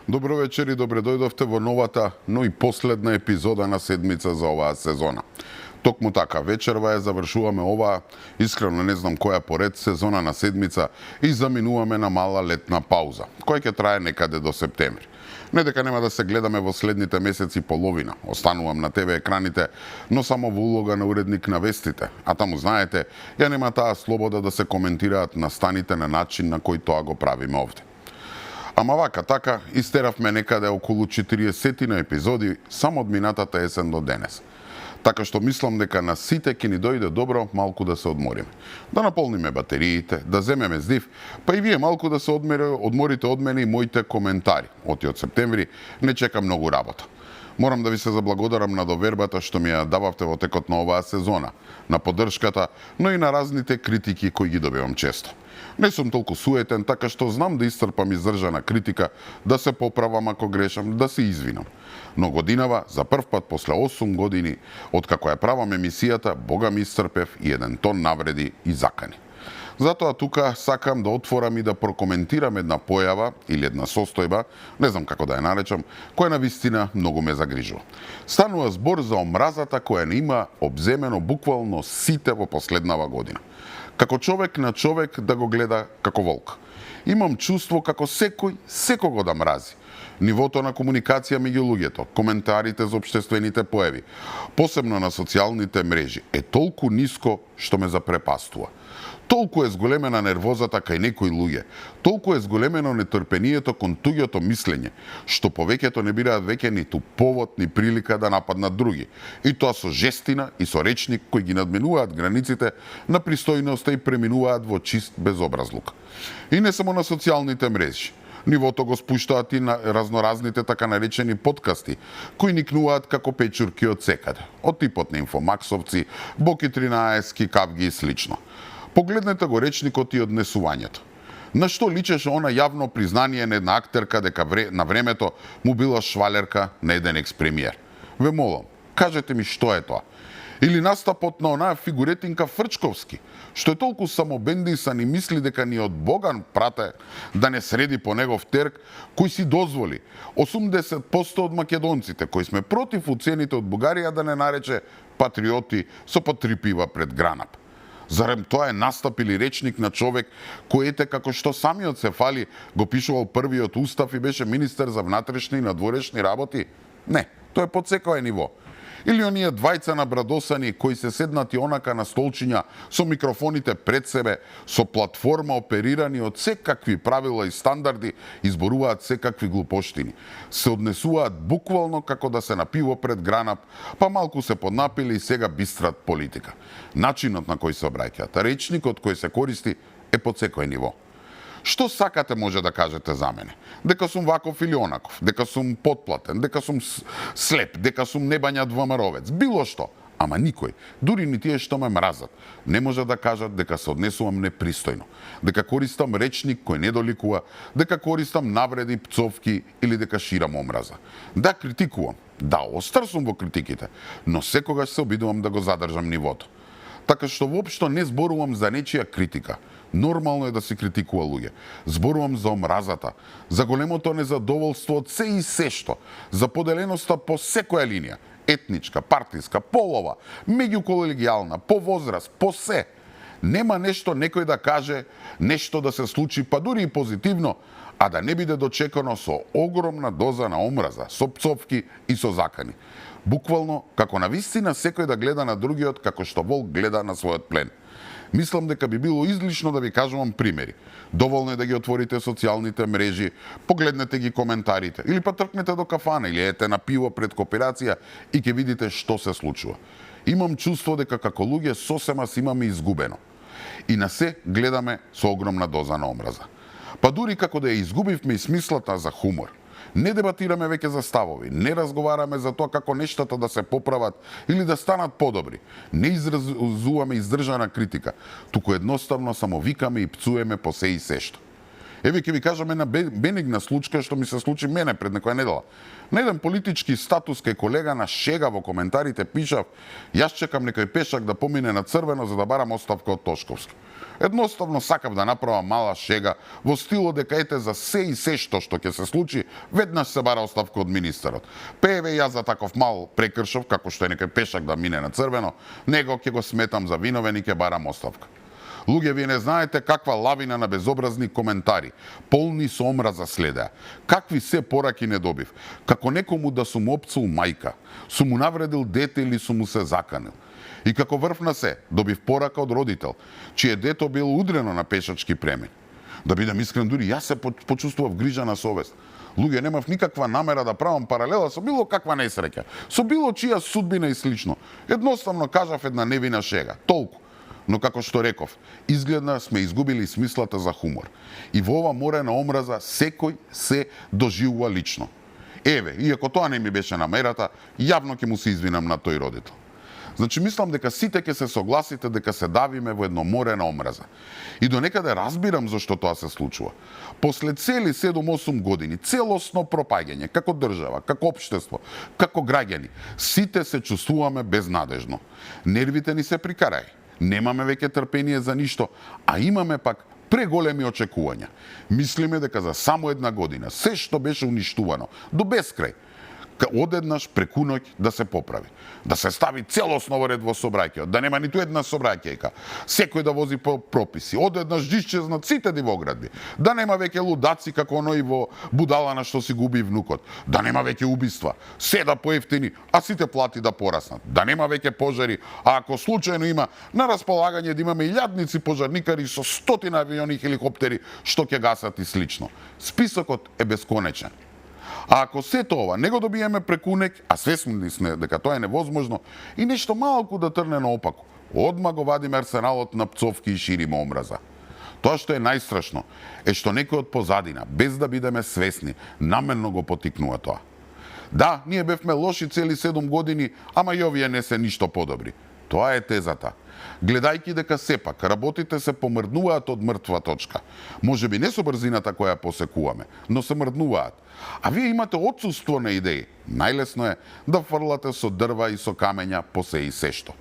Добро вечер и добре дојдовте во новата, но и последна епизода на седмица за оваа сезона. Токму така, вечерва ја завршуваме оваа, искрено не знам која поред сезона на седмица и заминуваме на мала летна пауза, која ќе трае некаде до септември. Не дека нема да се гледаме во следните месеци половина, останувам на ТВ екраните, но само во улога на уредник на вестите, а таму знаете, ја нема таа слобода да се коментираат настаните на начин на кој тоа го правиме овде. Ама вака така, истеравме некаде околу 40 на епизоди само од минатата есен до денес. Така што мислам дека на сите ќе ни дојде добро малку да се одмориме. Да наполниме батериите, да земеме здив, па и вие малку да се одморите од мене и моите коментари. Од септември не чека многу работа. Морам да ви се заблагодарам на довербата што ми ја дававте во текот на оваа сезона, на поддршката, но и на разните критики кои ги добивам често. Не сум толку суетен, така што знам да исцрпам издржана критика, да се поправам ако грешам, да се извинам. Но годинава, за прв пат после 8 години, откако ја правам емисијата, бога ми исцрпев и еден тон навреди и закани. Затоа тука сакам да отворам и да прокоментирам една појава или една состојба, не знам како да ја наречам, која на вистина многу ме загрижува. Станува збор за омразата која не има обземено буквално сите во последнава година. Како човек на човек да го гледа како волк. Имам чувство како секој секого да мрази. Нивото на комуникација меѓу луѓето, коментарите за општествените појави, посебно на социјалните мрежи, е толку ниско што ме запрепастува. Толку е зголемена нервозата кај некои луѓе, толку е зголемено нетрпението кон туѓото мислење, што повеќето не бираат веќе ниту повод ни прилика да нападнат други. И тоа со жестина и со речник кои ги надменуваат границите на пристојноста и преминуваат во чист безобразлук. И не само на социјалните мрежи. Нивото го спуштаат и на разноразните така наречени подкасти, кои никнуваат како печурки од секаде, од типот на инфомаксовци, Боки 13, Кавги и слично. Погледнете го речникот и однесувањето. На што личеше она јавно признание на една актерка дека на времето му била швалерка на еден екс-премиер? Ве молам, кажете ми што е тоа? Или настапот на онаа фигуретинка Фрчковски, што е толку самобендисан и мисли дека ни од Боган прате да не среди по негов терк, кој си дозволи 80% од македонците кои сме против уцените од Бугарија да не нарече патриоти со по 3 пива пред гранап. Зарем тоа е настап или речник на човек кој ете како што самиот се фали го пишувал првиот устав и беше министер за внатрешни и надворешни работи? Не, тоа е под секое ниво. Или оние двајца набрадосани кои се седнати онака на столчиња со микрофоните пред себе, со платформа оперирани од секакви правила и стандарди, изборуваат секакви глупоштини. Се однесуваат буквално како да се напиво пред гранап, па малку се поднапили и сега бистрат политика. Начинот на кој се обраќаат, речникот кој се користи е под секој ниво. Што сакате може да кажете за мене? Дека сум ваков или онаков, дека сум потплатен, дека сум слеп, дека сум небањат ВМРО-вец, било што. Ама никој, дури ни тие што ме мразат, не може да кажат дека се однесувам непристојно, дека користам речник кој не доликува, дека користам навреди, пцовки или дека ширам омраза. Да, критикувам, да, остар сум во критиките, но секогаш се обидувам да го задржам нивото. Така што воопшто не зборувам за нечија критика. Нормално е да се критикува луѓе. Зборувам за омразата, за големото незадоволство од се и се што, за поделеноста по секоја линија, етничка, партиска, полова, меѓуколегијална, по возраст, по се. Нема нешто некој да каже, нешто да се случи, па дури и позитивно, а да не биде дочекано со огромна доза на омраза, со пцовки и со закани. Буквално, како на вистина секој да гледа на другиот како што волк гледа на својот плен. Мислам дека би било излишно да ви кажувам примери. Доволно е да ги отворите социјалните мрежи, погледнете ги коментарите, или па тркнете до кафана, или ете на пиво пред кооперација и ќе видите што се случува. Имам чувство дека како луѓе сосема си имаме изгубено. И на се гледаме со огромна доза на омраза. Па дури како да ја изгубивме и смислата за хумор. Не дебатираме веќе за ставови, не разговараме за тоа како нештата да се поправат или да станат подобри. Не изразуваме издржана критика, туку едноставно само викаме и пцуеме по се и се што. Еве ќе ви кажам една бенигна случка што ми се случи мене пред некоја недела. На еден политички статус кај колега на шега во коментарите пишав: "Јас чекам некој пешак да помине на црвено за да барам оставка од Тошковски." Едноставно сакав да направам мала шега во стилот дека ете за се и се што ќе се случи, веднаш се бара оставка од министерот. Еве јас за таков мал прекршов, како што е некој пешак да мине на црвено, него ќе го сметам за виновен и ќе барам оставка. Луѓе, вие не знаете каква лавина на безобразни коментари, полни со омраза следеа. Какви се пораки не добив. Како некому да сум опцул мајка, сум му навредил дете или сум му се заканил. И како врв на се, добив порака од родител, чие дето било удрено на пешачки премин. Да бидам искрен, дури јас се почувствував грижа на совест. Луѓе, немав никаква намера да правам паралела со било каква несреќа, со било чија судбина и слично. Едноставно кажав една невина шега, толку. Но како што реков, изгледна сме изгубили смислата за хумор. И во ова море на омраза секој се доживува лично. Еве, иако тоа не ми беше намерата, јавно ќе му се извинам на тој родител. Значи, мислам дека сите ќе се согласите дека се давиме во едно море на омраза. И до некаде разбирам зашто тоа се случува. После цели 7-8 години, целосно пропаѓање, како држава, како општество, како граѓани, сите се чувствуваме безнадежно. Нервите ни се прикараи. Немаме веќе трпение за ништо, а имаме пак преголеми очекувања. Мислиме дека за само една година се што беше уништувано до бескрај, одеднаш преку ноќ да се поправи. Да се стави целосно во ред во собраќајот, да нема ниту една собраќајка, секој да вози по прописи, одеднаш да исчезнат сите дивоградби, да нема веќе лудаци како оној во Будалана што си губи внукот, да нема веќе убиства, се да поевтини, а сите плати да пораснат, да нема веќе пожари, а ако случајно има на располагање да имаме илјадници пожарникари со стотина авиони и хеликоптери што ќе гасат и слично. Списокот е бесконечен. А ако сето ова не го добиеме преку ноќ, а свесни сме дека тоа е невозможно, и нешто малку да трне наопаку, одма го вадиме арсеналот на пцовки и шириме омраза. Тоа што е најстрашно е што некој од позадина, без да бидеме свесни, намерно го потикнува тоа. Да, ние бевме лоши цели 7 години, ама и овие не се ништо подобри. Тоа е тезата. Гледајќи дека сепак работите се помрднуваат од мртва точка. Може би не со брзината која посекуваме, но се мрднуваат. А вие имате отсуство на идеи. Најлесно е да фрлате со дрва и со камења по се и сешто.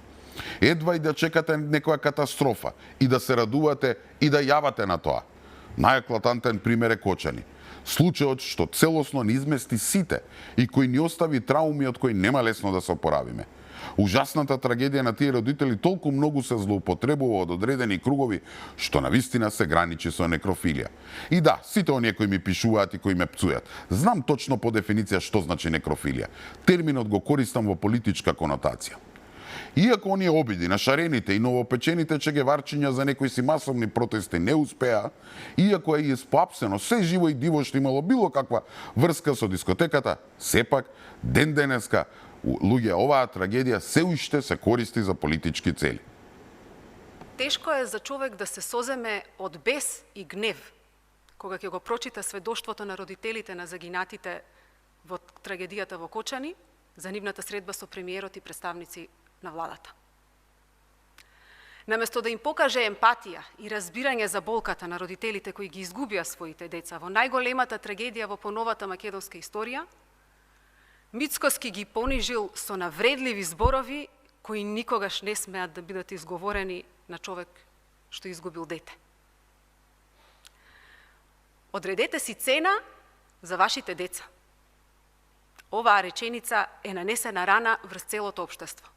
Едва и да чекате некоја катастрофа и да се радувате и да јавате на тоа. Најеклатантен пример е Кочани. Случајот што целосно ни измести сите и кој ни остави трауми од кои нема лесно да се опоравиме. Ужасната трагедија на тие родители толку многу се злоупотребува од одредени кругови, што навистина се граничи со некрофилија. И да, сите оние кои ми пишуваат и кои ме пцујат, знам точно по дефиниција што значи некрофилија. Терминот го користам во политичка конотација. Иако оние обиди на шарените и новопечените чегеварчиња за некои си масовни протести не успеа, иако е испоапсено се живо и диво што имало било каква врска со дискотеката, сепак, ден денеска, луѓе, оваа трагедија се уште се користи за политички цели. Тешко е за човек да се соземе од бес и гнев, кога ќе го прочита сведоштвото на родителите на загинатите во трагедијата во Кочани, за нивната средба со премиерот и представници на владата. Наместо да им покаже емпатија и разбирање за болката на родителите кои ги изгубија своите деца во најголемата трагедија во поновата македонска историја, Мицкоски ги понижил со навредливи зборови кои никогаш не смеат да бидат изговорени на човек што изгубил дете. Одредете си цена за вашите деца. Оваа реченица е нанесена рана врз целото општество.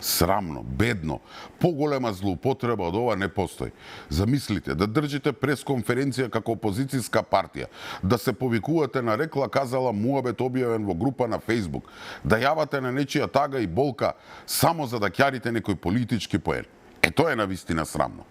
Срамно, бедно, поголема злоупотреба од ова не постои. Замислите да држите пресконференција како опозицијска партија, да се повикувате на рекла казала муабет објавен во група на Facebook, да јавате на нечија тага и болка само за да ќарите некој политички поен. Тоа е навистина срамно.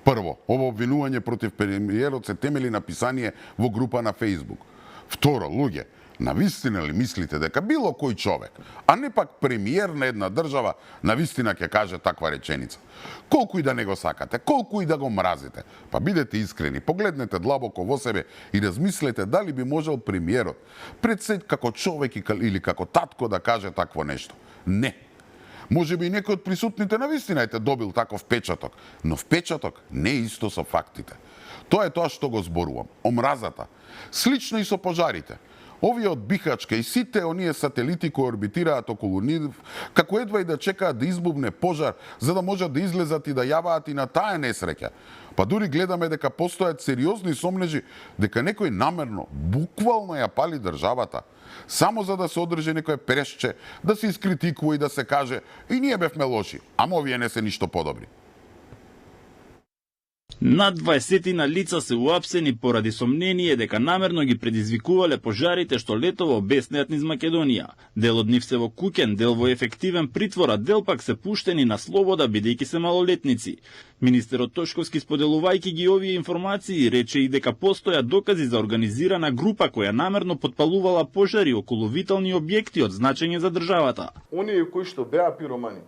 Прво, ова обвинување против премиерот се темели на писание во група на Facebook. Второ, луѓе, навистина ли мислите дека било кој човек, а не пак премиер на една држава, навистина ќе каже таква реченица? Колку и да не го сакате, колку и да го мразите, па бидете искрени, погледнете длабоко во себе и размислете дали би можел премиерот пред се како човек или како татко да каже такво нешто. Не. Може би некој од присутните навистина добил таков впечаток, но впечаток не е исто со фактите. Тоа е тоа што го зборувам. Омразата. Слично и со пожарите. Овие од Бихачка и сите оние сателити кои орбитираат околу нив, како едва и да чекаат да избувне пожар, за да можат да излезат и да јаваат и на таа несреќа. Па дури гледаме дека постојат сериозни сомнежи дека некој намерно, буквално ја пали државата, само за да се одржи некој прешче, да се искритикува и да се каже и ние бевме лоши, ама овие не се ништо подобри. Над 20 лица се уапсени поради сомнение дека намерно ги предизвикувале пожарите што летово обеснеат низ Македонија. Дел од нив се во куќен, дел во ефективен притвор, а дел пак се пуштени на слобода бидејќи се малолетници. Министерот Тошковски, споделувајќи ги овие информации, рече и дека постојат докази за организирана група која намерно потпалувала пожари околу витални објекти од значење за државата. Оние кои што беа пиромани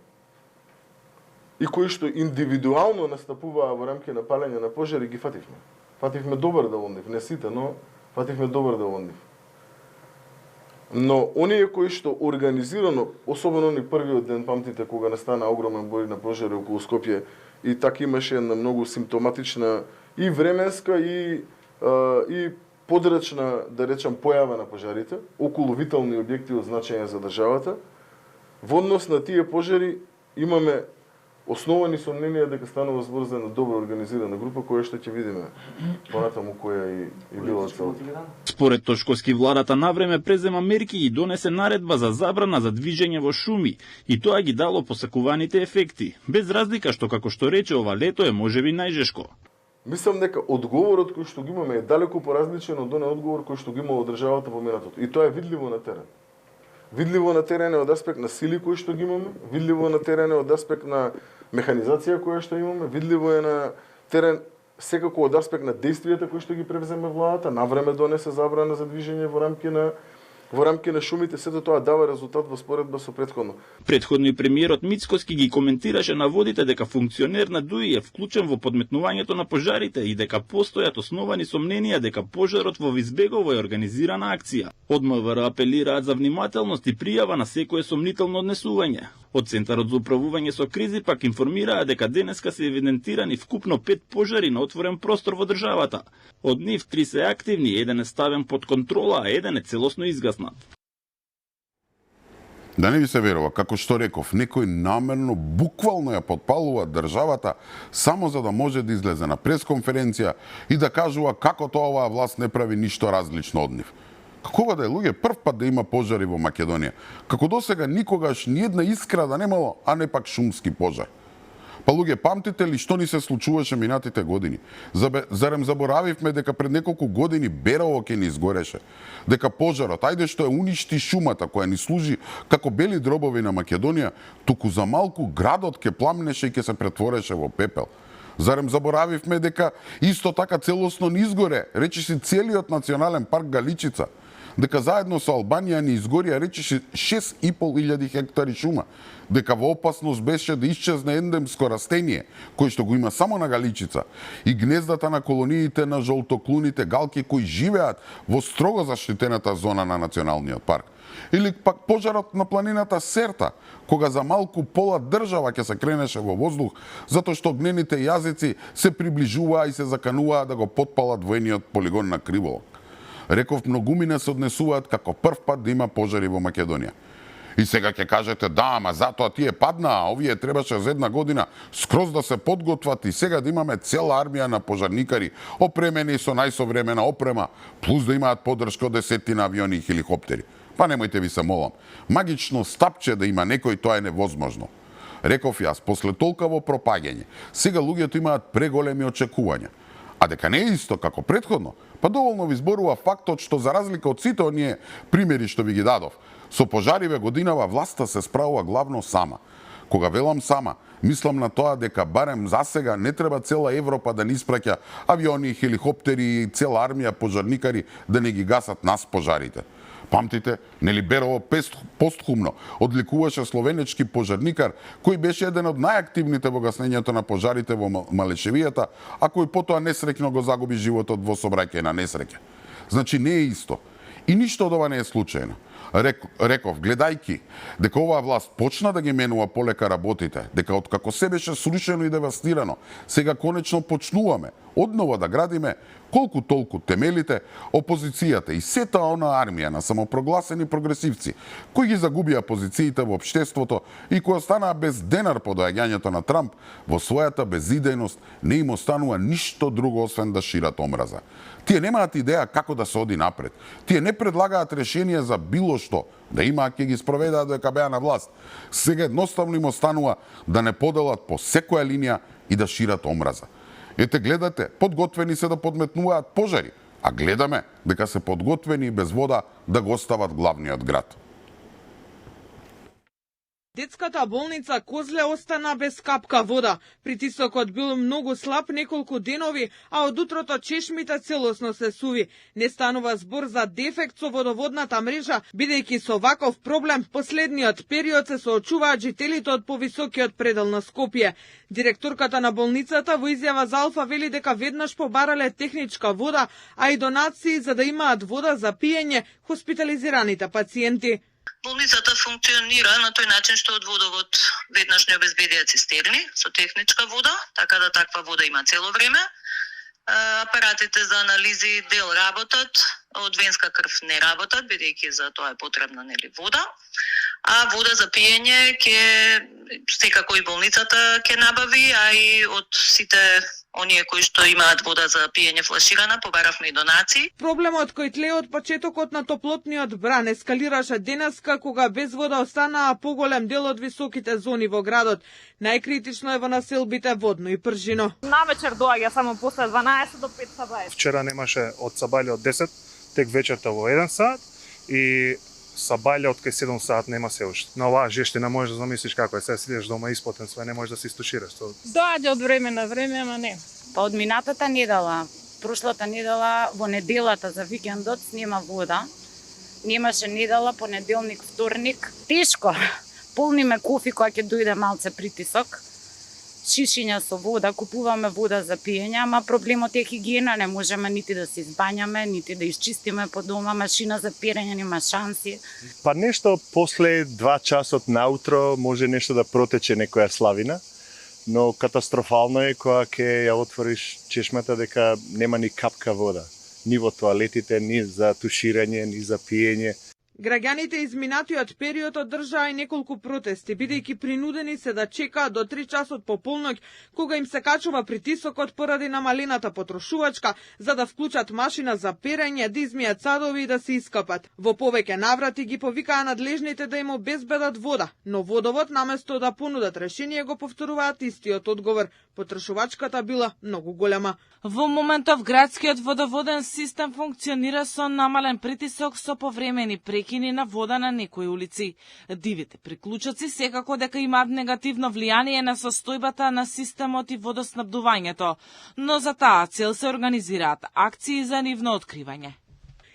и кои што индивидуално настапуваа во рамки на палење на пожари, ги фативме. Фативме добар дел од нив, не сите, но фативме добар дел од нив. Но оние кои што организирано, особено они првиот ден, памтите кога настана огромен број на пожари околу Скопје, и така имаше една многу симптоматична и временска и подрачна, да речам, појава на пожарите околу витални објекти од значење за државата. Во однос на тие пожари имаме основани сомненија дека станува збор за една добро организирана група која што ќе видиме понатаму која и била целата. Според Тошковски, владата навреме презема мерки и донесе наредба за забрана за движење во шуми и тоа ги дало посакуваните ефекти, без разлика што како што рече ова лето е можеби најжешко. Мислам дека одговорот кој што ги имаме е далеку поразличен од оној одговор кој што ги има од државата во минатото, и тоа е видливо на терен. Видливо на терен од аспект на сили кои што ги имаме, видливо на терен од аспект на механизација која што имаме, видливо е на терен секако од аспект на действијата кои што ги превземе владата, навреме донесе забрана за движење во рамки на шумите, сето тоа дава резултат во споредба со претходно. Претходно и премиерот Мицкоски ги коментираше наводите дека функционер на ДУИ е вклучен во подметнувањето на пожарите и дека постојат основани сомненија дека пожарот во Визбегово е организирана акција. Од МВР апелираат за внимателност и пријава на секое сомнително однесување. Од Центарот за управување со кризи пак информираа дека денеска се евидентирани вкупно 5 пожари на отворен простор во државата. Од нив 3 се активни, еден е ставен под контрола, а еден е целосно изгаснат. Да не ви се верува, како што реков, некој намерно, буквално ја подпалува државата само за да може да излезе на пресконференција и да кажува како тоа оваа власт не прави ништо различно од нив. Какова да е, луѓе, прв пат да има пожари во Македонија. Како досега никогаш ни една искра да немало, а не пак шумски пожар. Па луѓе, памтите ли што ни се случуваше минатите години? Зарем заборавивме дека пред неколку години Берово ќе ни изгореше? Дека пожарот, ајде што е уништи шумата која ни служи како бели дробови на Македонија, туку за малку градот ќе пламнеше и ќе се претвореше во пепел? Зарем заборавивме дека исто така целосно ни изгоре, речиси целиот национален парк Галичица? Дека заедно со Албанија ни изгорија речиси 6.500 хектари шума, дека во опасност беше да исчезне ендемско растение, кој што го има само на Галичица, и гнездата на колониите на жолтоклуните галки кои живеат во строго заштитената зона на националниот парк. Или пак пожарот на планината Серта, кога за малку пола држава ќе се кренеше во воздух, затоа што огнените јазици се приближуваа и се закануваа да го потпалат воениот полигон на Криволок. Реков, многумина се однесуваат како прв пат да има пожари во Македонија. И сега ќе кажете, да, ама затоа тие паднаа, овие требаше за една година скроз да се подготват и сега да имаме цела армија на пожарникари, опремени со најсовремена опрема, плюс да имаат поддршка од десетина авиони и хеликоптери. Па немојте ви се молам. Магично стапче да има некој, тоа е невозможно. Реков јас, после толкаво пропаѓање, сега луѓето имаат преголеми очекувања. А дека не е исто како претходно, па доволно ви зборува фактот што за разлика од сите оние примери што ви ги дадов, со пожариве годинава власта се справува главно сама. Кога велам сама, мислам на тоа дека барем засега не треба цела Европа да ни испраќа авиони, хеликоптери и цела армија пожарникари да не ги гасат нас пожарите. Памтите, нели Берово постхумно одликуваше словенечки пожарникар кој беше еден од најактивните во гаснењето на пожарите во Малешевијата, а кој потоа несреќно го загуби животот во сообраќајна несреќа. Значи не е исто. И ништо од ова не е случајно. Реков, гледајки дека оваа власт почна да ги менува полека работите, дека откако се беше срушено и девастирано, сега конечно почнуваме одново да градиме колку толку темелите, опозицијата и сета она армија на самопрогласени прогресивци, кои ги загубија позициите во општеството и кои останаа без денар по доаѓањето на Трамп, во својата безидејност не им останува ништо друго освен да шират омраза. Тие немаат идеја како да се оди напред. Тие не предлагаат решение за било што, да имаат ќе ги спроведаат дека беа на власт. Сега едноставно им останува да не поделат по секоја линија и да шират омраза. Ете, гледате, подготвени се да подметнуваат пожари, а гледаме дека се подготвени и без вода да го остават главниот град. Детската болница Козле остана без капка вода. Притисокот бил многу слаб неколку денови, а од утрото чешмите целосно се суви. Не станува збор за дефект со водоводната мрежа, бидејќи со ваков проблем последниот период се соочуваат жителите од повисокиот предел на Скопје. Директорката на болницата во изјава за Алфа вели дека веднаш побарале техничка вода, а и донации за да имаат вода за пиење хоспитализираните пациенти. Болницата функционира на тој начин што од водовод веднаш не обезбедија цистерни со техничка вода, така да таква вода има цело време. Апаратите за анализи дел работат, од венска крв не работат, бидејќи за тоа е потребна вода. А вода за пиење ќе секако и болницата ќе набави, а и од сите оние кои што имаат вода за пиење флаширана, побаравме и донации. Проблемот кој тлее од почетокот на топлотниот бран ескалираше денеска кога без вода останаа поголем дел од високите зони во градот. Најкритично е во населбите Водно и Пржино. Навечер доаѓа само после 12 до 5 саба. Вчера немаше од Сабајле од 10, тек вечерта во 1 сат и Сабајле од кај 7 сат нема се уште. На оваа жештина можеш да замислиш како е, сега сидиш дома испотен, све не можеш да се истушираш. Доаѓа од време на време, ама не. Па од минатата недела, прошлата недела, во неделата за викендот нема вода. Немаше недела, понеделник, вторник. Тешко. Полниме кофи кога ќе дојде малце притисок. Шишиња со вода, купуваме вода за пиење, ама проблемот е хигиена, не можеме нити да се избањаме, нити да изчистиме по дома, машина за перење нема шанси. Па нешто после 2 часот наутро може нешто да протече некоја славина, но катастрофално е кога ќе ја отвориш чешмата дека нема ни капка вода, ни во тоалетите, ни за туширање, ни за пиење. Граѓаните изминатиот период одржаа и неколку протести, бидејќи принудени се да чекаат до 3 часот по полноќ, кога им се качува притисокот поради намалената потрошувачка, за да вклучат машина за перење, да измијат садови и да се искапат. Во повеќе наврати ги повикаа надлежните да им обезбедат вода, но водовод наместо да понудат решение го повторуваат истиот одговор. Потрошувачката била многу голема. Во моментов градскиот водоводен систем функционира со намален притисок со повремени прекини на вода на некои улици. Дивите приклучоци секако дека имаат негативно влијание на состојбата на системот и водоснабдувањето, но за таа цел се организираат акции за нивно откривање.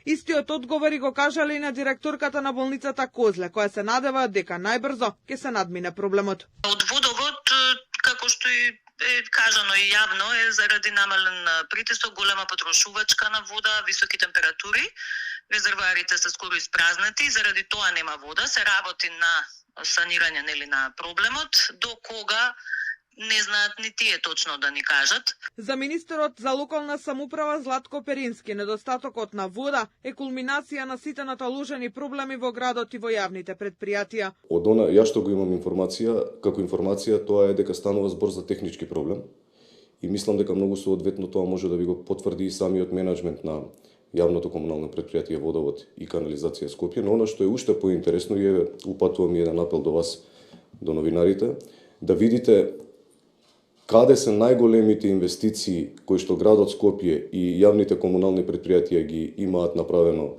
Истиот одговор и го кажале и на директорката на болницата Козле, која се надева дека најбрзо ќе се надмине проблемот. Од водовод, како што и е кажано и јавно, е заради намален притисок, голема потрошувачка на вода, високи температури, резервоарите се скоро испразнати, заради тоа нема вода, се работи на санирање на проблемот, до кога не знаат ни тие точно да ни кажат. За министерот за локална самоуправа Златко Перински, недостатокот на вода е кулминација на сите наталожени проблеми во градот и во јавните предпријатија. Од она, ја што го имам како информација, тоа е дека станува збор за технички проблем и мислам дека многу соодветно тоа може да ви го потврди и самиот менеджмент на јавното комунално предпријатие Водовод и канализација Скопје, но она што е уште поинтересно и упатувам еден апел до вас, до новинарите, да видите каде се најголемите инвестиции кои што градот Скопје и јавните комунални предпријатија ги имаат направено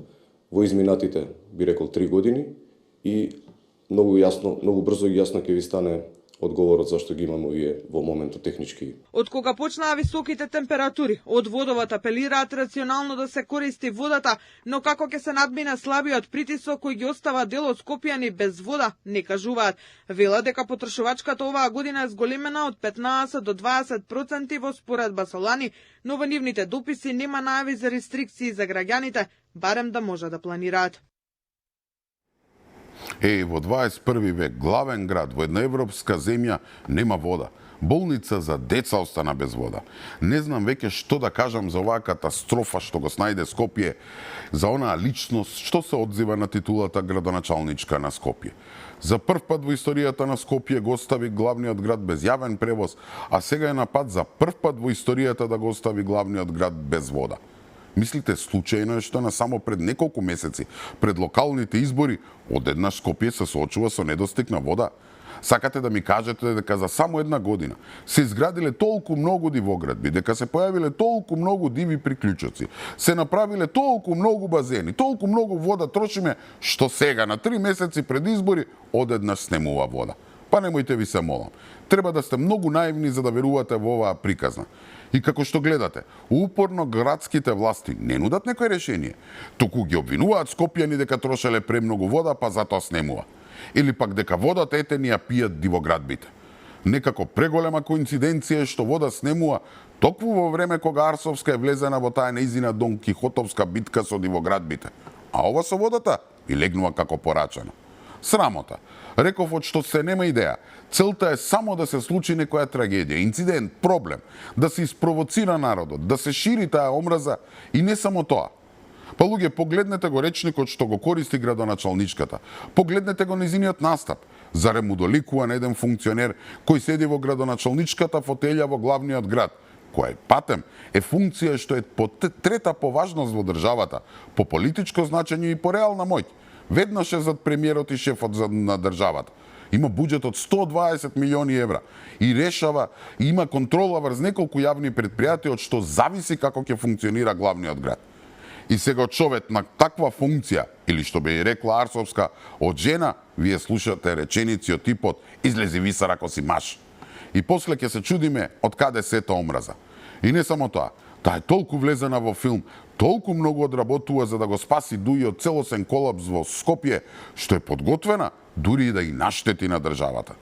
во изминатите, би рекол, 3 години и многу јасно, многу брзо и јасно ќе ви стане одговорот зашто ги имаме овие во моментот технички. Од кога почнаа високите температури, од водовод апелираат рационално да се користи водата, но како ќе се надмине слабиот притисок кој ги остава дел од Скопјани без вода, не кажуваат. Велат дека потрошувачката оваа година е зголемена од 15 до 20% во споредба со лани, но во нивните дописи нема најави за рестрикции за граѓаните, барем да може да планираат. Во 21 век главен град во една европска земја нема вода. Болница за деца остана без вода. Не знам веќе што да кажам за оваа катастрофа што го снајде Скопје, за онаа личност што се одзива на титулата градоначалничка на Скопје. За прв пат во историјата на Скопје го остави главниот град без јавен превоз, а сега е на пат за прв пат во историјата да го остави главниот град без вода. Мислите, случајно е што на само пред неколку месеци, пред локалните избори, одеднаш Скопје се соочува со недостиг на вода? Сакате да ми кажете дека за само една година се изградиле толку многу дивоградби, дека се појавиле толку многу диви приклучоци, се направиле толку многу базени, толку многу вода трошиме, што сега на 3 месеци пред избори одеднаш снемува вода. Па немојте ви се молам. Треба да сте многу наивни за да верувате во оваа приказна. И како што гледате, упорно градските власти не нудат некој решение, туку ги обвинуваат скопјани дека трошеле премногу вода, па затоа снемува. Или пак дека водата ете ни ја пијат дивоградбите. Некако преголема коинциденција е што вода снемува токму во време кога Арсовска е влезена во таа неизина Дон Кихотовска битка со дивоградбите. А ова со водата и легнува како порачено. Срамота. Реков од што се нема идеја. Целта е само да се случи некоја трагедија, инцидент, проблем, да се испровоцира народот, да се шири таа омраза и не само тоа. Па луѓе, погледнете го речникот што го користи градоначалничката. Погледнете го низиниот настап. Зарем му доликува на еден функционер кој седи во градоначалничката фотелја во главниот град, која е патем е функција што е по трета по важност во државата, по политичко значење и по реална моќ. Веднаш е зад премиерот и шефот на државата. Има буџет од 120 милиони евра и решава, и има контрола врз неколку јавни предпријатија од што зависи како ќе функционира главниот град. И сега човек на таква функција, или што би рекла Арсовска, од жена, вие слушате реченици од типот излези висар ако си маж. И после ќе се чудиме од каде сета омраза. И не само тоа, таа е толку влезена во филм, толку многу одработува за да го спаси Дуи од целосен колапс во Скопје, што е подготвена дури и да и наштети на државата.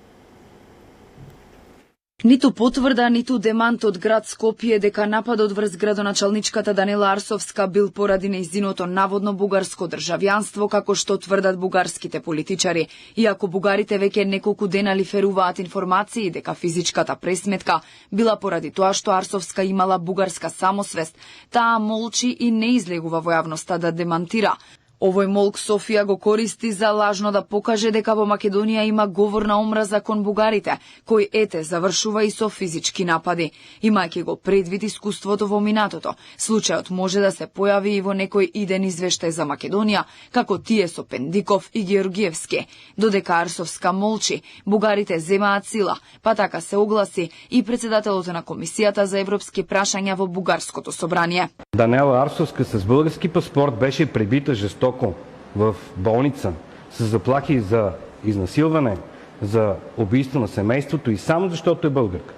Ниту потврда, ниту демант од град Скопје дека нападот врз градоначалничката Данила Арсовска бил поради нејзиното наводно бугарско државјанство, како што тврдат бугарските политичари. Иако бугарите веќе неколку дена лиферуваат информации дека физичката пресметка била поради тоа што Арсовска имала бугарска самосвест, таа молчи и не излегува во јавноста да демантира. Овој молк Софија го користи за лажно да покаже дека во Македонија има говор на омраза кон бугарите, кој ете завршува и со физички напади. Имајќи го предвид искуството во минатото, случајот може да се појави и во некој иден извештај за Македонија, како тие со Пендиков и Георгиевски. Додека Арсовска молчи, бугарите земаат сила, па така се огласи и председателот на Комисијата за европски прашања во бугарското собрание. Данела Арсовска с български паспорт беше пребита жестоко в болница с заплахи за изнасилване, за убийство на семейството и само защото е българка.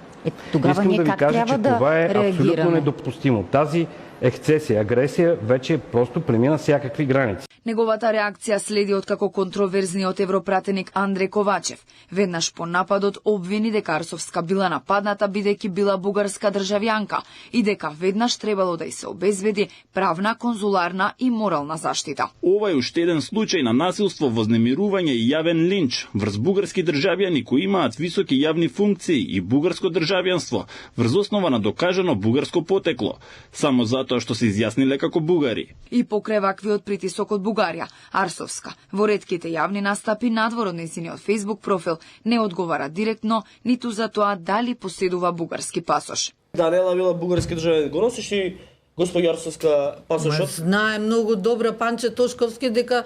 Искам да ви кажа, че това е абсолютно недопустимо. Тази ексцесија, агресија веќе просто премина всякакви граници. Неговата реакција следи откако контроверзниот европратеник Андреј Ковачев веднаш по нападот обвини дека Арсовска била нападната бидејќи била бугарска државјанка и дека веднаш требало да й се обезбеди правна, конзуларна и морална заштита. Ова е уште еден случај на насилство, вознемирување и јавен линч врз бугарски државјани кои имаат високи јавни функции и бугарско државјанство врз основа на докажано бугарско потекло, само затоа што се изјасниле како бугари. И покрај ваквиот притисок од Бугарија, Арсовска во ретките јавни настапи надвор од нејзиниот Facebook профил не одговара директно ниту за тоа дали поседува бугарски пасош. Данела била бугарски државјанин. Го носиш ли госпоѓа Арсовска пасошот? Знае многу добро Панче Тошковски дека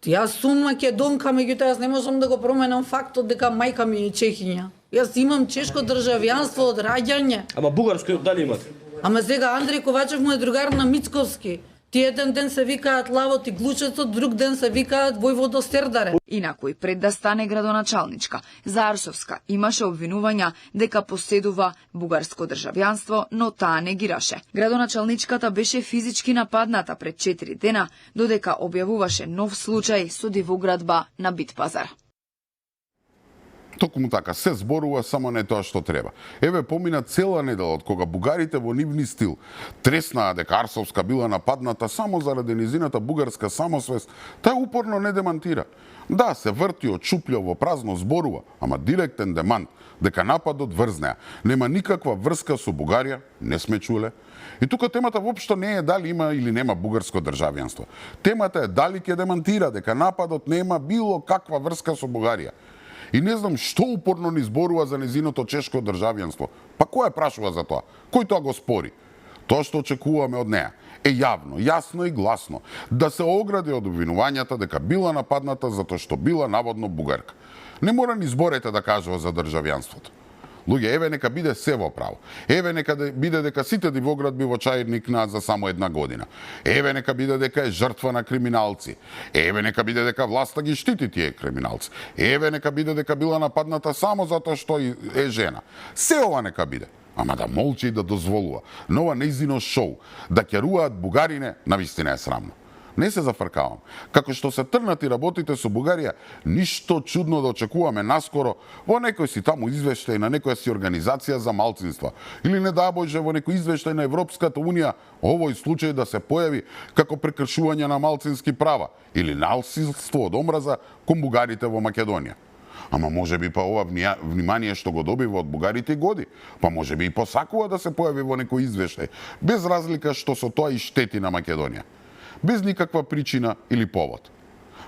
јас сум македонка, меѓутоа јас не можам да го променам фактот дека мајка ми е чехиња. Јас имам чешко државјанство од раѓање. Ама бугарско дали имате? Ама сега Андреј Ковачев му е другар на Мицковски. Ти еден ден се викаат Лавот и Глучецот, друг ден се викаат Војводо Сердаре. Инакој пред да стане градоначалничка, за Арсовска имаше обвинувања дека поседува бугарско државјанство, но таа негираше. Градоначалничката беше физички нападната пред 4 дена, додека објавуваше нов случај со дивоградба на Битпазар. Токму така, се зборува, само не тоа што треба. Еве, помина цела недела од кога бугарите во нивни стил треснаа дека Арсовска била нападната само заради низината бугарска самосвест, тај упорно не демантира. Да, се врти од шуплја во празно зборува, ама директен демант дека нападот врз неа нема никаква врска со Бугарија, не сме чуле. И тука темата воопшто не е дали има или нема бугарско државјанство. Темата е дали ќе демантира дека нападот нема било каква врска со Бугарија. И не знам што упорно ни зборува за незиното чешко државјанство. Па кој ја прашува за тоа? Кој тоа го спори? Тоа што очекуваме од неа е јавно, јасно и гласно да се огради од обвинувањата дека била нападната затоа што била наводно бугарка. Не мора ни зборете да кажува за државјанството. Луѓе, еве нека биде се во право. Еве нека биде дека сите дивоградби во чајник на за само 1 година. Еве нека биде дека е жртва на криминалци. Еве нека биде дека власта ги штити тие криминалци. Еве нека биде дека била нападната само затоа што е жена. Се ова нека биде. Ама да молчи и да дозволува. Нова нејзино шоу, да ќеруваат бугарине, навистина е срамно. Не се зафркавам. Како што се трнати работите со Бугарија, ништо чудно да очекуваме наскоро во некој си таму извештај на некоја си организација за малцинства. Или не да Боже во некој извештај на Европската Унија, овој случај да се појави како прекршување на малцински права или насилство од омраза кон бугарите во Македонија. Ама може би па ова внимание што го добива од бугарите годи, па може би и посакува да се појави во некој извештај, без разлика што со тоа и штети на Македонија. Без никаква причина или повод.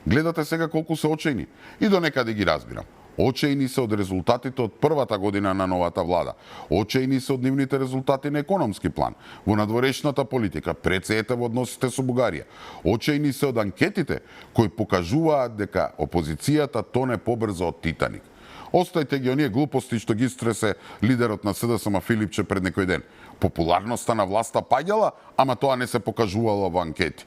Гледате сега колку се очајни и до некаде ги разбирам. Очајни се од резултатите од првата година на новата влада. Очајни се од нивните резултати на економски план, во надворешната политика, прецеете во односите со Бугарија. Очајни се од анкетите кои покажуваат дека опозицијата тоне побрзо од Титаник. Оставите ги оние глупости што ги стресе лидерот на СДСМ Филипче пред некој ден. Популарноста на власта паѓала, ама тоа не се покажувало во анкети.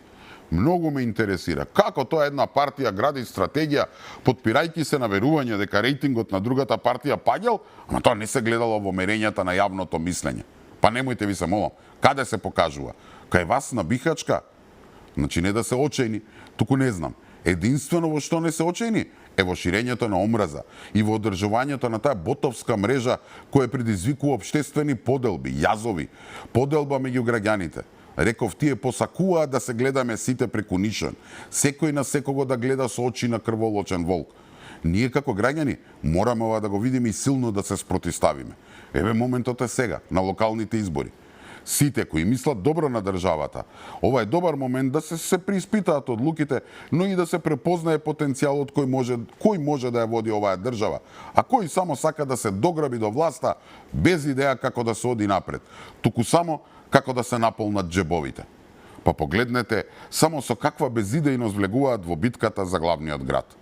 Многу ме интересира како тоа една партија гради стратегија потпирајќи се на верување дека рейтингот на другата партија паѓал, ама тоа не се гледало во мерењата на јавното мислење. Па немојте ви се молам, каде се покажува? Кај вас на Бихачка? Значи не да се очајни, туку не знам. Единствено во што не се очајни е во ширењето на омраза и во одржувањето на таа ботовска мрежа која предизвикува општествени поделби, јазови, поделба меѓу граѓаните. Реков, тие посакуваат да се гледаме сите преку нишан. Секој на секого да гледа со очи на крволочен волк. Ние како граѓани мораме ова да го видиме и силно да се спротиставиме. Еве моментот е сега, на локалните избори. Сите кои мислат добро на државата, ова е добар момент да се преиспитаат одлуките, но и да се препознае потенцијалот кој може да ја води оваа држава, а кој само сака да се дограби до власта без идеја како да се оди напред, туку само како да се наполнат джебовите. Па погледнете само со каква безидејност влегуваат во битката за главниот град.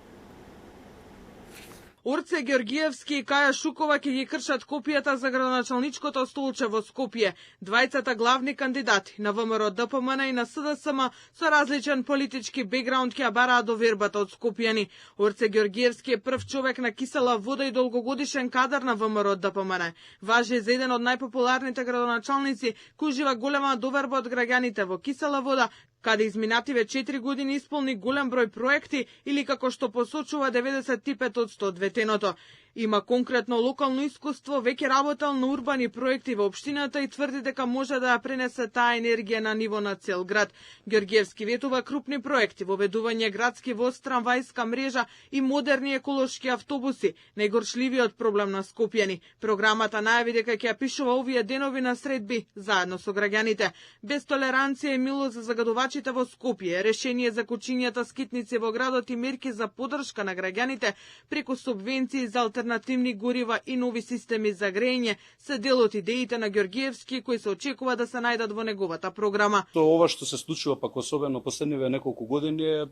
Орце Георгиевски и Каја Шукова ќе ги кршат копијата за градоначалничкото столче во Скопје. Двајцата главни кандидати на ВМРО ДПМН и на СДСМ со различен политички бекграунд ќе бараат довербата од скопјани. Орце Георгиевски е прв човек на кисела вода и долгогодишен кадар на ВМРО ДПМН. Важи за еден од најпопуларните градоначалници кој ужива голема доверба од граѓаните во кисела вода, каде изминативе 4 години исполни голем број проекти или како што посочува 95% од ветеното. Има конкретно локално искуство, веќе работел на урбани проекти во општината и тврди дека може да ја пренесе таа енергија на ниво на цел град. Георгиевски ветува крупни проекти, воведување градски воз, трамвајска мрежа и модерни еколошки автобуси, најгорчливиот проблем на скопјани. Програмата најави дека ќе ја пишува овие денови на средби заедно со граѓаните. Без толеранција и милост за загадувачите во Скопје, решение за кучињата скитници во градот и мерки за поддршка на граѓаните преку субвенции за алтернативни горива и нови системи за грејење се дел од идеите на Георгиевски кои се очекува да се најдат во неговата програма. Ова што се случува пак особено последниве неколку години е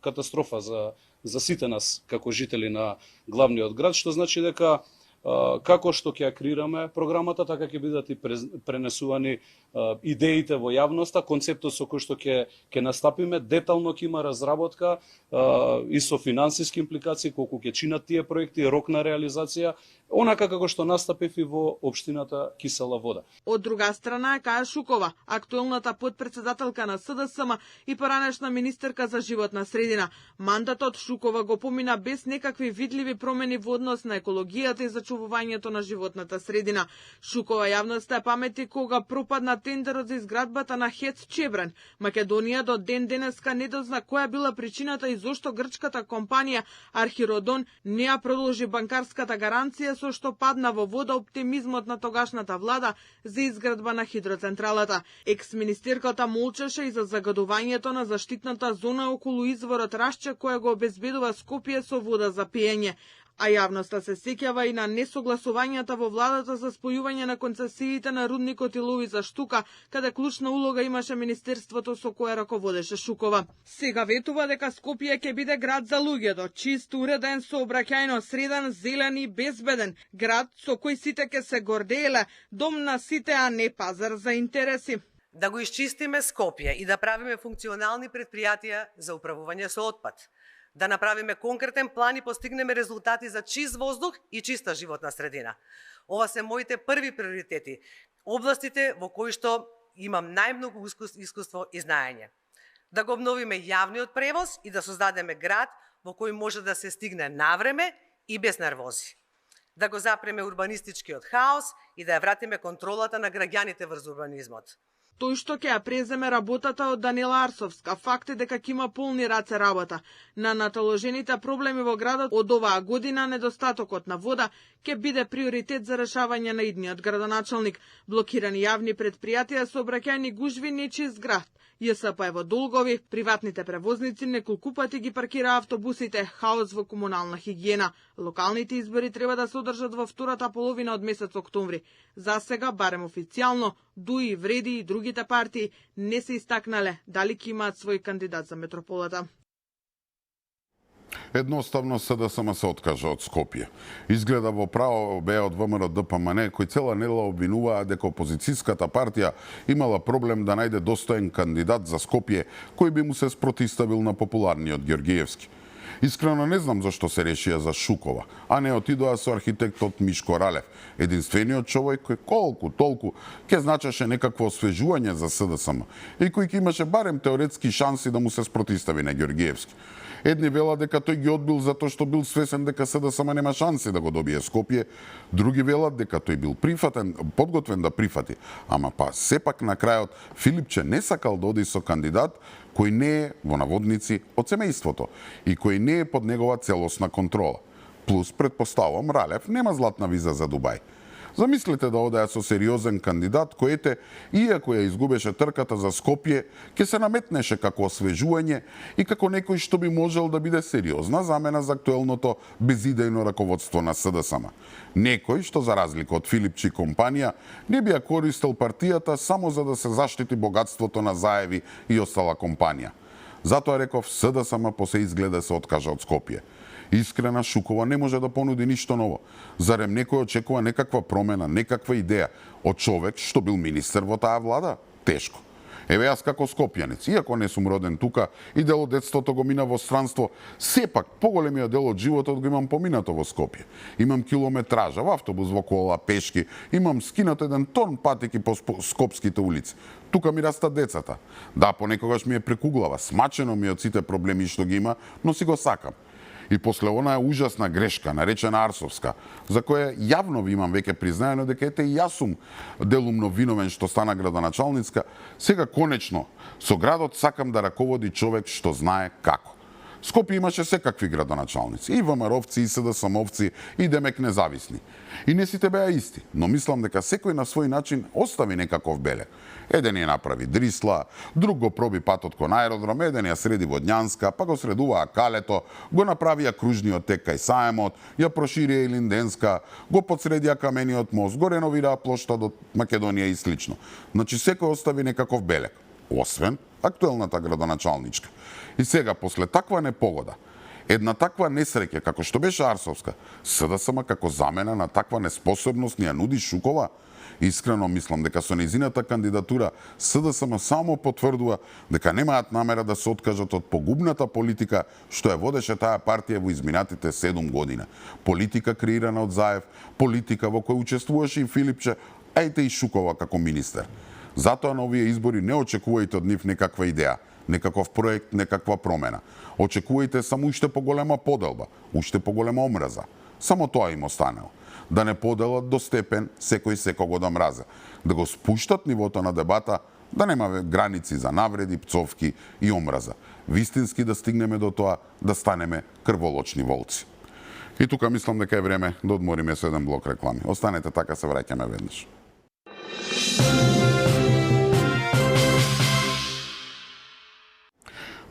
катастрофа за сите нас како жители на главниот град, што значи дека како што ќе ја креираме програмата, така ќе бидат и пренесувани идеите во јавноста, концептот со кој што ќе настапиме, детално ќе има разработка и со финансиски импликации, колку ќе чинат тие проекти, рок на реализација, онака како што настапив и во општината Кисела Вода. Од друга страна е Каја Шукова, актуелната подпредседателка на СДСМ и поранешна министерка за животна средина. Мандатот Шукова го помина без некакви видливи промени во однос на екологијата и зачувувањето на животната средина. Шукова јавноста е памети кога пропадна тендерот за изградбата на ХЕЦ Чебрен. Македонија до ден денеска не дозна која била причината и зошто грчката компанија Архиродон не ја продолжи банкарската гаранција со што падна во вода оптимизмот на тогашната влада за изградба на хидроцентралата. Екс-министерката молчеше и за загадувањето на заштитната зона околу изворот Рашче која го обезбедува Скопје со вода за пиење. А јавноста се сеќава и на несогласувањата во владата за спојување на концесиите на рудникот Илови за Штука, каде клучна улога имаше министерството со кое раководеше Шукова. Сега ветува дека Скопје ќе биде град за луѓето, чист, уреден, сообраќајно среден, зелен и безбеден, град со кој сите ќе се гордееле, дом на сите, а не пазар за интереси. Да го исчистиме Скопје и да правиме функционални предпријатија за управување со отпад. Да направиме конкретен план и постигнеме резултати за чист воздух и чиста животна средина. Ова се моите први приоритети, областите во кои што имам најмногу искуство и знаење. Да го обновиме јавниот превоз и да создадеме град во кој може да се стигне навреме и без нервози. Да го запреме урбанистичкиот хаос и да ја вратиме контролата на граѓаните врз урбанизмот. Тој што ќе ја преземе работата од Данила Арсовска, факт е дека ќе има полни раце работа. На наталожените проблеми во градот од оваа година недостатокот на вода ќе биде приоритет за решавање на идниот градоначалник. Блокирани јавни предпријатија, сообраќајни гужви, нечист град. ЈСП е во долгови, приватните превозници неколку пати ги паркира автобусите, хаос во комунална хигиена. Локалните избори треба да се одржат во втората половина од месец октомври. За сега, барем официјално, ДУИ, Вреди и другите партии не се истакнале дали ќе имаат свој кандидат за метрополата. Едноставно СДСМ се откажа од Скопје. Изгледа во право беа од ВМРО ДПМН, кои цела недела обвинуваа дека опозицијската партија имала проблем да најде достоен кандидат за Скопје, кој би му се спротиставил на популарниот Ѓоргиевски. Искрено не знам зашто се решија за Шукова, а не отидоа со архитектот Мишко Ралев, единствениот човек кој колку толку ќе значеше некакво освежување за СДСМ и кој ќе имаше барем теоретски шанси да му се спротистави на Ѓоргиевски. Едни велат дека тој ги одбил затоа што бил свесен дека СДСМ нема шанси да го добие Скопје, други велат дека тој бил подготвен да прифати, ама па сепак на крајот Филипче не сакал да оди со кандидат кој не е во наводници од семејството и кој не е под негова целосна контрола. Плюс, предпоставувам, Ралев нема златна виза за Дубај. Замислете да одеа со сериозен кандидат кој иако ја изгубеше трката за Скопје, ќе се наметнеше како освежување и како некој што би можел да биде сериозна замена за актуелното безидејно раководство на СДСМ. Некој што за разлика од Филипчи компанија не би ја користел партијата само за да се заштити богатството на Заеви и остала компанија. Затоа реков СДСМ посе изгледа се откажа од Скопје. Искрена, Шукова не може да понуди ништо ново. Зарем некој очекува некаква промена, некаква идеја од човек што бил министер во таа влада? Тешко. Еве јас како скопјанец, иако не сум роден тука и дел од детството го мина во странство, сепак поголемиот дел од животот го имам поминато во Скопје. Имам километража во автобус, во кола, пешки, имам скинато еден тон патеки по скопските улици. Тука ми растат децата. Да, понекогаш ми е прекуглава, смачено ми од сите проблеми што ги има, но си го сакам. И после онаа ужасна грешка, наречена Арсовска, за која јавно ви имам веќе признаено дека ете и јас сум делумно виновен што стана градоначалницка, сега конечно со градот сакам да раководи човек што знае како. Скопје имаше секакви градоначалници, и ВМРО-вци, и СДСМ-овци, и демек независни. И не сите беа исти, но мислам дека секој на свој начин остави некаков белег. Еден ја направи Дрисла, друг го проби патот кон аеродром, еден ја среди Водњанска, па го средуваа Калето, го направија кружниот тек кај Саемот, ја проширија Илинденска, го подсредија камениот мост, го реновираа плоштад од Македонија и слично. Значи секој остави некаков белег, освен актуелната градоначалничка. И сега, после таква непогода, Една таква несреќа, како што беше Арсовска, СДСМ како замена на таква неспособност ни ја нуди Шукова. Искрено мислам дека со нејзината кандидатура СДСМ само потврдува дека немаат намера да се откажат од погубната политика што ја водеше таа партија во изминатите 7 години. Политика креирана од Заев, политика во која учествуваше и Филипче, ајте и Шукова како министер. Затоа на овие избори не очекувајте од нив некаква идеја, некаков проект, некаква промена. Очекувајте само уште поголема поделба, уште поголема омраза. Само тоа им останало. Да не поделат до степен секој секого да мразе. Да го спуштат нивото на дебата, да нема граници за навреди, пцовки и омраза. Вистински да стигнеме до тоа да станеме крволочни волци. И тука мислам дека е време да одмориме со еден блок реклами. Останете така, се враќаме веднаш.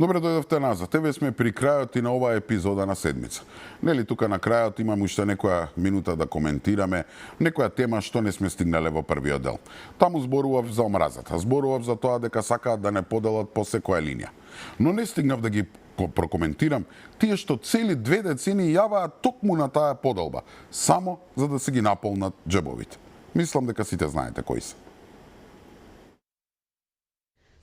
Добре дојдовте назад. Еве сме при крајот и на оваа епизода на седмица. Нели тука на крајот имам уште некоја минута да коментираме некоја тема што не сме стигнале во првиот дел. Таму зборував за омразата, зборував за тоа дека сакаат да не поделат по секоја линија. Но не стигнав да ги прокоментирам тие што цели 2 децени јаваат токму на таа поделба, само за да се ги наполнат џебовите. Мислам дека сите знаете кои се.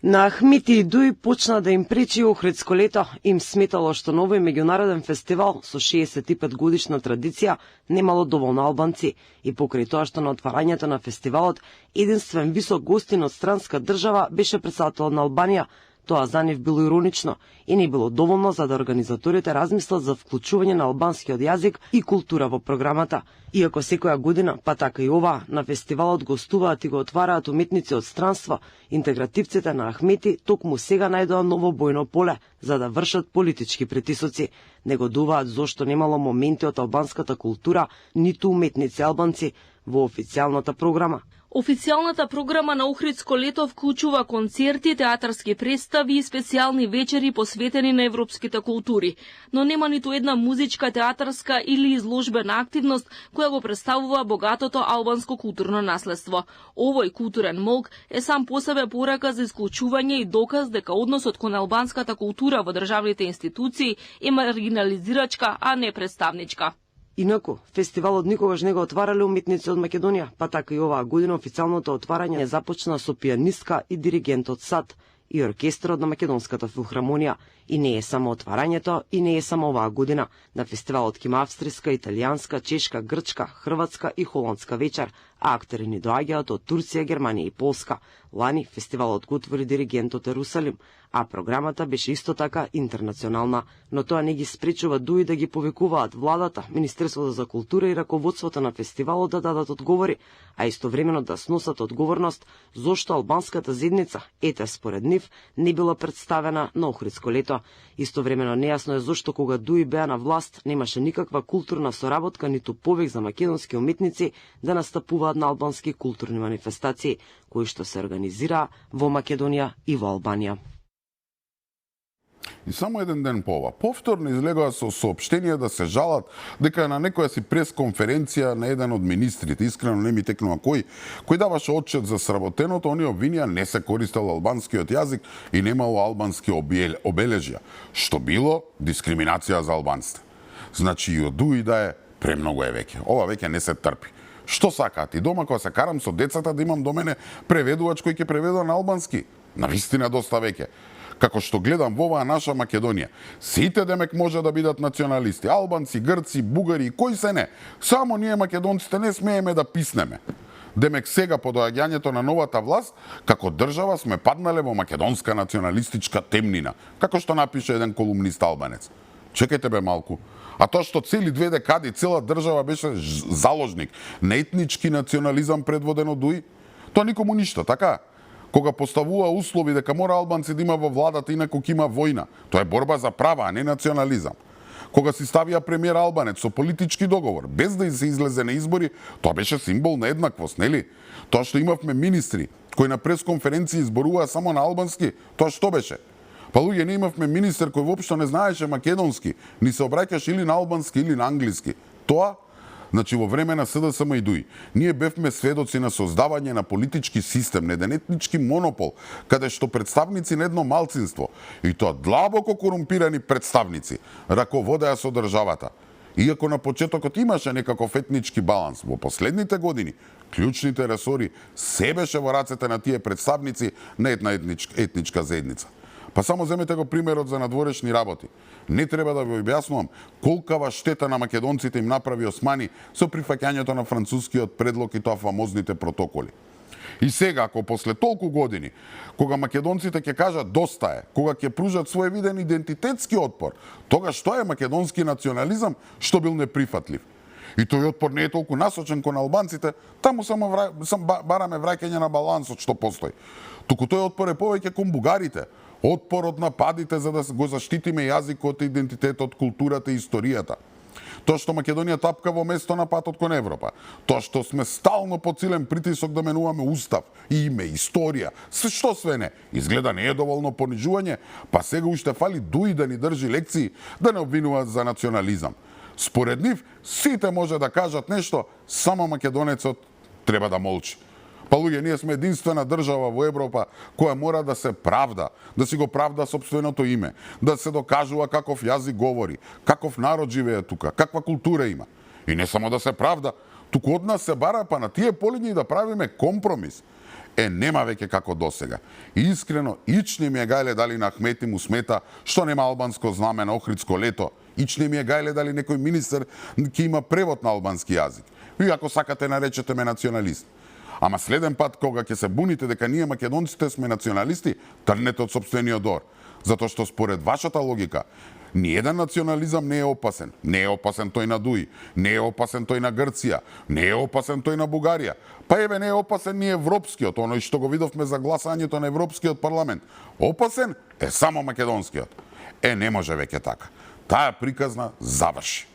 На Ахмити и Дуј почна да им пречи Охридско лето. Им сметало што на овој меѓународен фестивал со 65 годишна традиција немало доволно албанци и покрај тоа што на отварањето на фестивалот единствен висок гостин од странска држава беше претседателот на Албанија. Тоа за нив било иронично и не било доволно за да организаторите размислат за вклучување на албанскиот јазик и култура во програмата. Иако секоја година, па така и ова, на фестивалот гостуваат и го отвараат уметници од странство, интегративците на Ахмети токму сега најдоа ново бојно поле за да вршат политички притисоци. Негодуваат зошто немало моменти од албанската култура, ниту уметници албанци во официјалната програма. Официјалната програма на Охридско лето вклучува концерти, театарски представи и специјални вечери посветени на европските култури, но нема ниту една музичка, театарска или изложбена активност која го представува богатото албанско културно наследство. Овој културен молк е сам по себе порака за исклучување и доказ дека односот кон албанската култура во државните институции е маргинализирачка, а не представничка. Инаку, фестивалот никогаш не го отварале уметници од Македонија, па така и оваа година официјалното отварање започна со пианистка и диригентот САД и оркестрот на Македонската филхармонија. И не е само отварањето, и не е само оваа година. На фестивалот ќе има австријска, италијанска, чешка, грчка, хрватска и холандска вечер, а актери ни доаѓаат од Турција, Германија и Полска. Лани фестивалот го отвори диригентот Ерусалим, а програмата беше исто така интернационална, но тоа не ги спречува дуи да ги повикуваат владата, Министерството за култура и раководството на фестивалот да дадат одговори, а истовремено да сносат одговорност зошто албанската зедница, ете според нив, не била представена на Охридско лето. Истовремено нејасно е зошто кога Дуи беа на власт немаше никаква културна соработка ниту повик за македонски уметници да настапуваат на албански културни манифестации, кои што се организираа во Македонија и во Албанија. И само еден ден по ова, повторно излегува со соопштение да се жалат дека на некоја си пресконференција на еден од министрите, искрено не ми текнува кој даваше отчет за сработеното, они обвинија не се користел албанскиот јазик и немало албански обележја, што било дискриминација за албанците. Значи и од Дуи да е, премногу е веќе. Ова веќе не се трпи. Што сакаат и дома кога се карам со децата да имам до мене преведувач кој ќе преведува на албански? Навистина доста веќе. Како што гледам во оваа наша Македонија, сите демек може да бидат националисти, албанци, грци, бугари и кои се не. Само ние македонците не смееме да писнеме. Демек сега по доаѓањето на новата власт, како држава сме паднале во македонска националистичка темнина, како што напише еден колумнист албанец. Чекајте бе малку. А тоа што цели 2 декади цела држава беше заложник на етнички национализам предводен од Дуи, тоа никому ништо, така? Кога поставува услови дека мора албанци да има во владата, инаку ќе има војна. Тоа е борба за права, а не национализам. Кога си ставија премиер албанец со политички договор, без да се излезе на избори, тоа беше символ на еднаквост, нели? Тоа што имавме министри кои на пресконференции изборуваа само на албански, тоа што беше? Па луѓе, не имавме министер кој воопшто не знаеше македонски, ни се обраќаше или на албански или на англиски. Тоа Значи во време на СДСМ и ДУИ, ние бевме сведоци на создавање на политички систем, на еден етнички монопол, каде што представници на едно малцинство, и тоа длабоко корумпирани представници, раководеа со државата. Иако на почетокот имаше некаков етнички баланс, во последните години клучните ресори се беше во рацете на тие представници на една етничка заедница. Па само земете го примерот за надворешни работи. Не треба да ви објаснувам колкава штета на македонците им направи Османи со прифаќањето на францускиот предлог и тоа фамозните протоколи. И сега, ако после толку години, кога македонците ќе кажат доста е, кога ќе пружат свој виден идентитетски отпор, тогаш што е македонски национализам што бил неприфатлив? И тој отпор не е толку насочен кон албанците, таму само бараме враќање на балансот што постои. Туку тој отпор е повеќе кон бугарите, отпор од нападите за да го заштитиме јазикот, идентитетот, културата и историјата. Тоа што Македонија тапка во место на патот кон Европа, тоа што сме стално под силен притисок да менуваме устав, име, историја, што све не, изгледа не е доволно понижување, па сега уште фали ДУИ да ни држи лекции да не обвинуваат за национализам. Според нив, сите може да кажат нешто, само македонецот треба да молчи. Па луѓе, ние сме единствена држава во Европа која мора да се правда, да си го правда сопственото име, да се докажува каков јазик говори, каков народ живее тука, каква култура има. И не само да се правда, туку од нас се бара па на тие полињи да правиме компромис. Нема веќе како досега. И искрено, ич не ми е гајле дали на Ахмети му смета што нема албанско знаме на Охридско лето, ич не ми е гајле дали некој министер ќе има превод на албански јазик. И ако сакате наречете ме националист. Ама следен пат кога ќе се буните дека ние македонците сме националисти, трнете од сопствениот дор. Затоа што според вашата логика, ниеден национализам не е опасен. Не е опасен тој на ДУИ, не е опасен тој на Грција, не е опасен тој на Бугарија. Па еве не е опасен ни европскиот, оној што го видовме за гласањето на Европскиот парламент. Опасен е само македонскиот. Не може веќе така. Таа приказна заврши.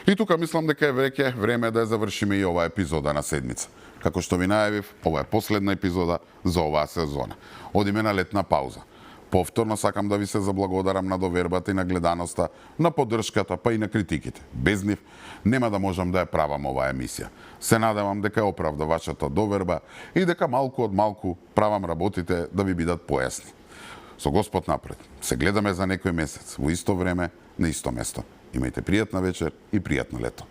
И тука мислам дека е веќе време да ја завршиме и оваа епизода на седмица. Како што ви најавив, ова е последна епизода за оваа сезона. Одиме на летна пауза. Повторно сакам да ви се заблагодарам на довербата и на гледаноста, на поддршката, па и на критиките. Без нив нема да можам да ја правам оваа емисија. Се надевам дека оправда вашата доверба и дека малку од малку правам работите да ви бидат појасни. Со Господ напред. Се гледаме за некој месец, во исто време, на исто место. Имајте пријатна вечер и пријатно лето.